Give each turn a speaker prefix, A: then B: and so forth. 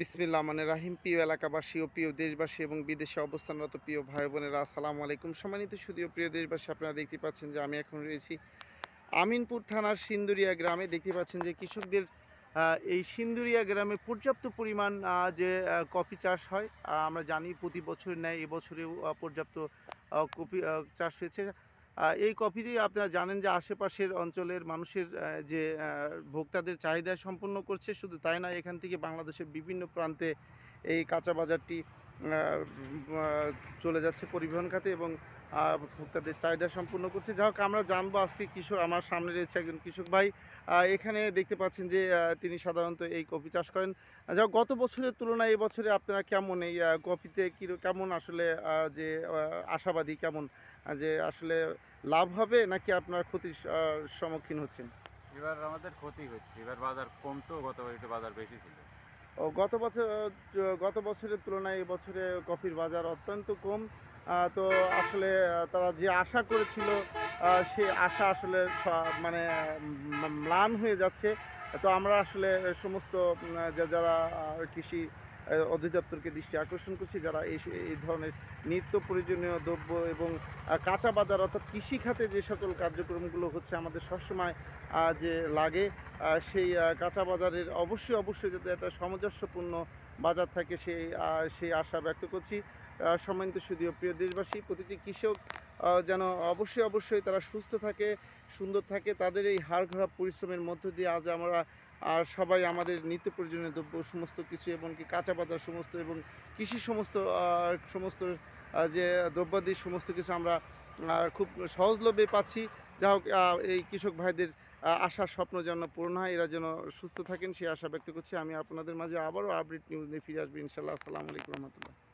A: বিসমিল্লাহ মানে রাহিম। প্রিয় এলাকাবাসী ও প্রিয় দেশবাসী এবং বিদেশে অবস্থানরত প্রিয় ভাই বোনেরা, আসসালামু আলাইকুম। সম্মানিত সুধীয় প্রিয় দেশবাসী, আপনারা দেখতে পাচ্ছেন যে আমি এখন রয়েছি আমিনপুর থানার সিন্দুরিয়া গ্রামে। দেখতে পাচ্ছেন যে কৃষকদের এই সিন্দুরিয়া গ্রামে পর্যাপ্ত পরিমাণ যে কফি চাষ হয়। আমরা জানি প্রতি বছরের ন্যায় এবছরেও পর্যাপ্ত কফি চাষ হয়েছে। এই কফি দিয়ে আপনারা জানেন যে আশেপাশের অঞ্চলের মানুষের যে ভোক্তাদের চাহিদা সম্পূর্ণ করছে। শুধু তাই নয়, এখান থেকে বাংলাদেশের বিভিন্ন প্রান্তে এই কাঁচা বাজারটি চলে যাচ্ছে পরিবহন খাতে এবং ভোক্তাদের চাহিদা সম্পূর্ণ করছে। যা হোক, আমরা জানবো আজকে কৃষক, আমার সামনে রয়েছে একজন কৃষক ভাই। এখানে দেখতে পাচ্ছেন যে তিনি সাধারণত এই কফি চাষ করেন। যা হোক, গত বছরের তুলনায় এবছরে আপনারা কেমন এই কফিতে কেমন আসলে যে আশাবাদী কেমন, যে আসলে লাভ হবে নাকি আপনার ক্ষতির সম্মুখীন হচ্ছেন?
B: এবার আমাদের ক্ষতি হচ্ছে। এবার বাজার কম, তো গতবার একটু বাজার বেশি ছিল।
A: ও গত বছরের তুলনায় এবছরে কফির বাজার অত্যন্ত কম। তো আসলে তারা যে আশা করেছিল সে আশা আসলে মানে ম্লান হয়ে যাচ্ছে। তো আমরা আসলে সমস্ত যারা কৃষি অধিদপ্তরকে দৃষ্টি আকর্ষণ করছি, যারা এই ধরনের নিত্য প্রয়োজনীয় দ্রব্য এবং কাঁচা বাজার অর্থাৎ কৃষি খাতে যে সকল কার্যক্রমগুলো হচ্ছে আমাদের সবসময় যে লাগে, সেই কাঁচা বাজারের অবশ্যই যাতে একটা সামঞ্জস্যপূর্ণ বাজার থাকে, সেই আশা ব্যক্ত করছি। সম্মানিত সুধীয় প্রিয় দেশবাসী, প্রতিটি কৃষক যেন অবশ্যই তারা সুস্থ থাকে, সুন্দর থাকে। তাদের এই হাড়-ঘরা পরিশ্রমের মধ্য দিয়ে আজ আমরা সবাই আমাদের নিত্য প্রয়োজনীয় দ্রব্য সমস্ত কিছু, এমনকি কাঁচা বাজার সমস্ত এবং কৃষি সমস্ত যে দ্রব্যাদি সমস্ত কিছু আমরা খুব সহজলভ্যে পাচ্ছি। যা হোক, এই কৃষক ভাইদের আশার স্বপ্ন যেন পূরণ হয়, এরা যেন সুস্থ থাকেন সেই আশা ব্যক্ত করছি। আমি আপনাদের মাঝে আবারও আপডেট নিউজ নিয়ে ফিরে আসবো ইনশাআল্লাহ। আসসালামু আলাইকুম রহমতুল্লাহ।